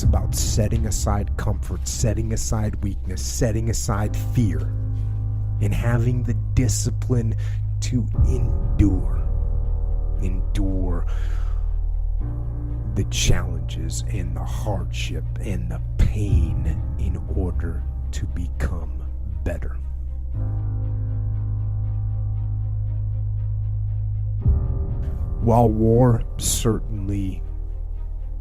It's about setting aside comfort, setting aside weakness, setting aside fear, and having the discipline to endure the challenges and the hardship and the pain in order to become better. While war certainly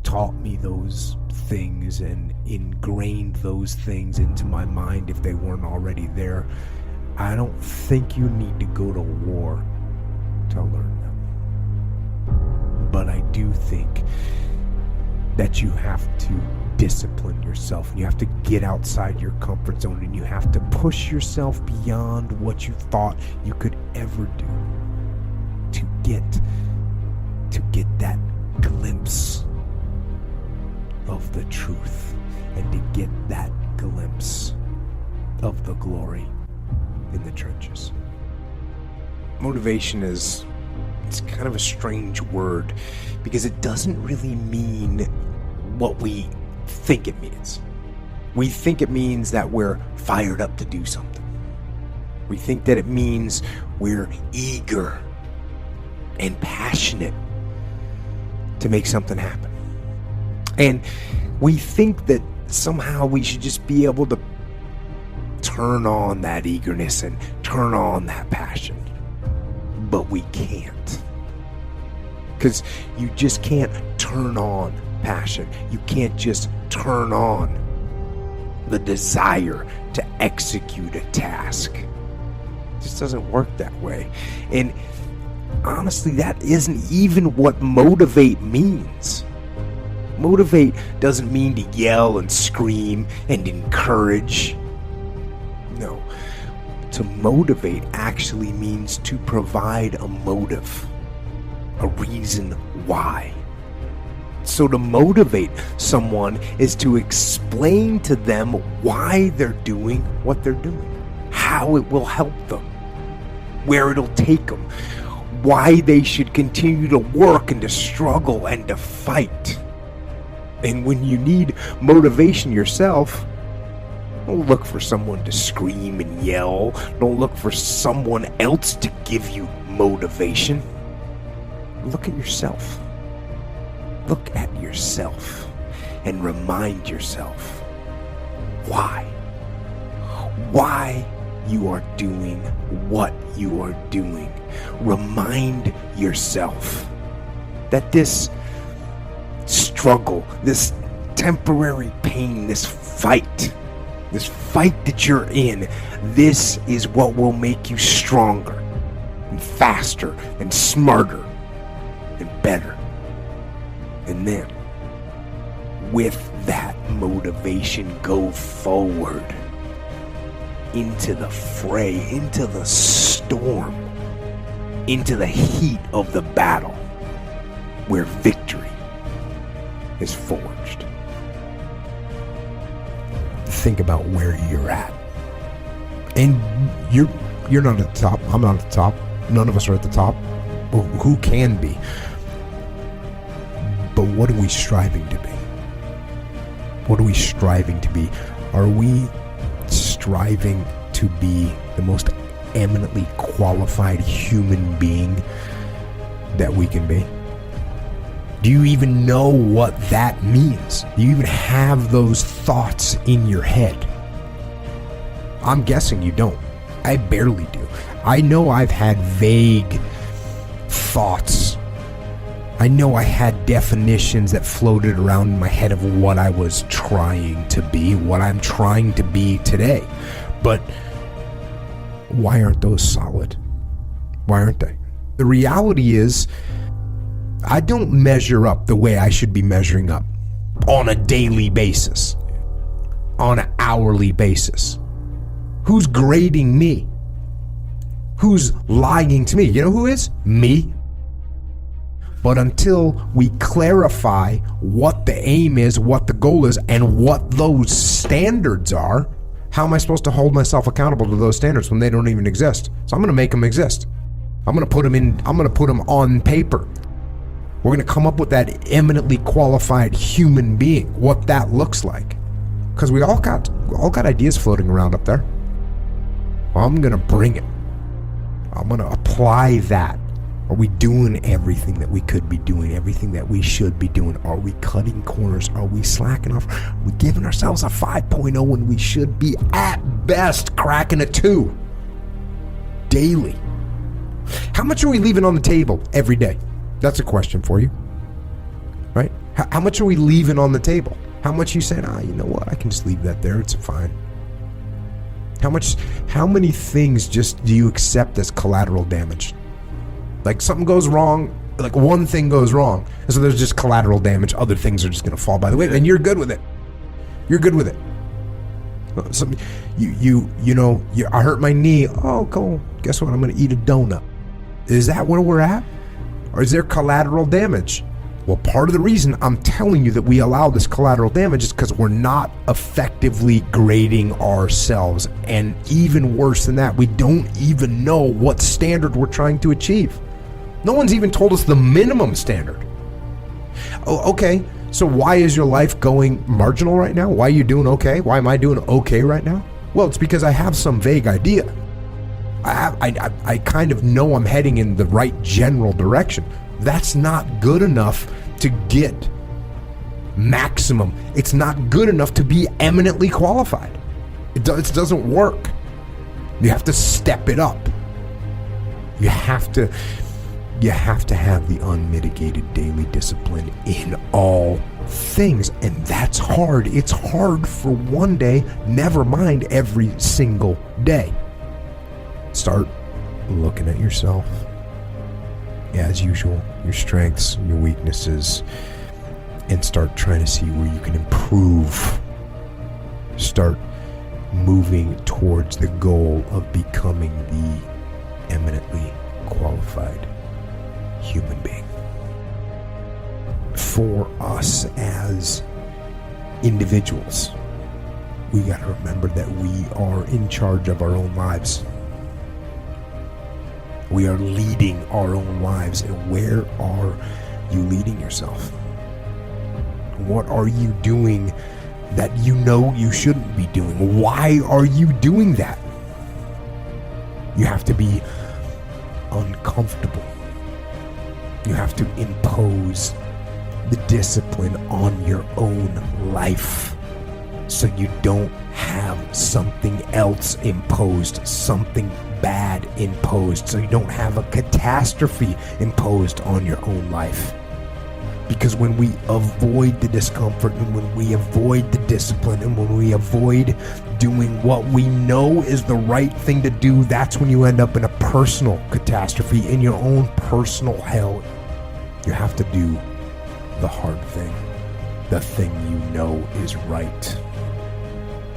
taught me those things and ingrained those things into my mind if they weren't already there, I don't think you need to go to war to learn them. But I do think that you have to discipline yourself, and you have to get outside your comfort zone, and you have to push yourself beyond what you thought you could ever do to get that glimpse of the truth, and to get that glimpse of the glory in the trenches. Motivation it's kind of a strange word because it doesn't really mean what we think it means. We think it means that we're fired up to do something. We think that it means we're eager and passionate to make something happen. And we think that somehow we should just be able to turn on that eagerness and turn on that passion. But we can't. Because you just can't turn on passion. You can't just turn on the desire to execute a task. It just doesn't work that way. And honestly, that isn't even what motivate means. Motivate doesn't mean to yell and scream and encourage. No. To motivate actually means to provide a motive, a reason why. So to motivate someone is to explain to them why they're doing what they're doing, how it will help them, where it'll take them, why they should continue to work and to struggle and to fight. And when you need motivation yourself, don't look for someone to scream and yell. Don't look for someone else to give you motivation. Look at yourself. Look at yourself and remind yourself why you are doing what you are doing. Remind yourself that this struggle, this temporary pain, this fight that you're in, this is what will make you stronger and faster and smarter and better. And then, with that motivation, go forward into the fray, into the storm, into the heat of the battle, where victory is forged. Think about where you're at. And you're not at the top. I'm not at the top. None of us are at the top. Who can be? But what are we striving to be? What are we striving to be? Are we striving to be the most eminently qualified human being that we can be? Do you even know what that means? Do you even have those thoughts in your head? I'm guessing you don't. I barely do. I know I've had vague thoughts. I know I had definitions that floated around in my head of what I was trying to be, what I'm trying to be today. But why aren't those solid? Why aren't they? The reality is, I don't measure up the way I should be measuring up on a daily basis, on an hourly basis. Who's grading me? Who's lying to me? You know who is? Me. But until we clarify what the aim is, what the goal is, and what those standards are, how am I supposed to hold myself accountable to those standards when they don't even exist? So I'm going to make them exist. I'm going to put them on paper. We're going to come up with that eminently qualified human being, what that looks like. Because we all got ideas floating around up there. Well, I'm going to bring it. I'm going to apply that. Are we doing everything that we could be doing, everything that we should be doing? Are we cutting corners? Are we slacking off? Are we giving ourselves a 5.0 when we should be at best cracking a 2 daily? How much are we leaving on the table every day? That's a question for you, right? How much are we leaving on the table? How much you saying, you know what? I can just leave that there. It's fine. How many things just do you accept as collateral damage? Like something goes wrong, like one thing goes wrong, and so there's just collateral damage. Other things are just going to fall by the way, and you're good with it. You're good with it. I hurt my knee. Oh, cool. Guess what? I'm going to eat a donut. Is that where we're at? Or is there collateral damage? Well, part of the reason I'm telling you that we allow this collateral damage is because we're not effectively grading ourselves. And even worse than that, we don't even know what standard we're trying to achieve. No one's even told us the minimum standard. Oh, okay, so why is your life going marginal right now? Why are you doing okay? Why am I doing okay right now? Well, it's because I have some vague idea. I kind of know I'm heading in the right general direction. That's not good enough to get maximum. It's not good enough to be eminently qualified. It doesn't work. You have to step it up. You have to have the unmitigated daily discipline in all things, and that's hard. It's hard for one day, never mind every single day. Start looking at yourself. As usual, your strengths, your weaknesses, and start trying to see where you can improve. Start moving towards the goal of becoming the eminently qualified human being. For us as individuals, we got to remember that we are in charge of our own lives. We are leading our own lives. And where are you leading yourself? What are you doing that you know you shouldn't be doing? Why are you doing that? You have to be uncomfortable. You have to impose the discipline on your own life so you don't have something else imposed, something bad imposed, so you don't have a catastrophe imposed on your own life. Because when we avoid the discomfort, and when we avoid the discipline, and when we avoid doing what we know is the right thing to do, that's when you end up in a personal catastrophe, in your own personal hell. You have to do the hard thing, the thing you know is right.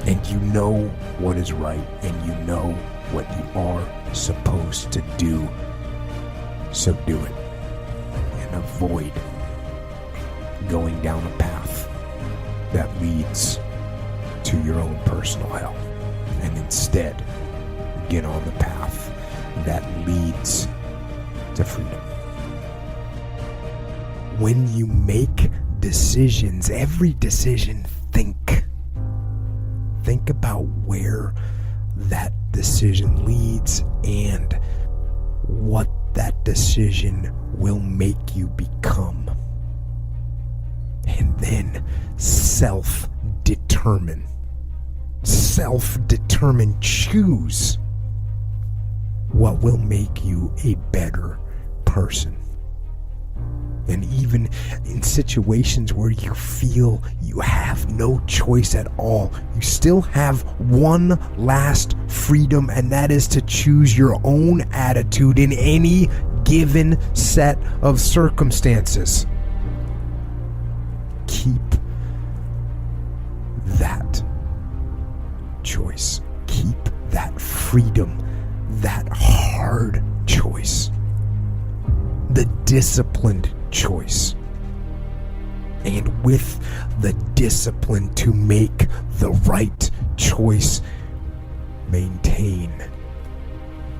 And you know what is right, and you know what you are supposed to do. So do it, and avoid going down a path that leads to your own personal hell, and instead get on the path that leads to freedom. When you make decisions, every decision, think about where that decision leads and what that decision will make you become. And then self-determine, choose what will make you a better person. And even in situations where you feel you have no choice at all, you still have one last freedom, and that is to choose your own attitude in any given set of circumstances. Keep that choice. Keep that freedom, that hard choice, the disciplined choice. And with the discipline to make the right choice, maintain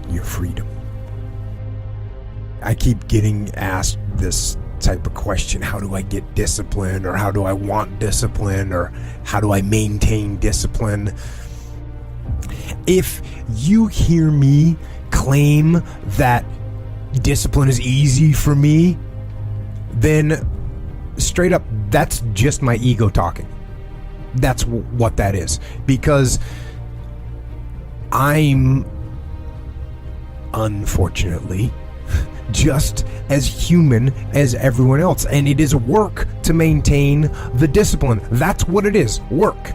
your freedom. I keep getting asked this type of question. How do I get discipline? Or how do I want discipline? Or how do I maintain discipline? If you hear me claim that discipline is easy for me, then straight up, that's just my ego talking. That's what that is. Because I'm, unfortunately, just as human as everyone else. And it is work to maintain the discipline. That's what it is, work.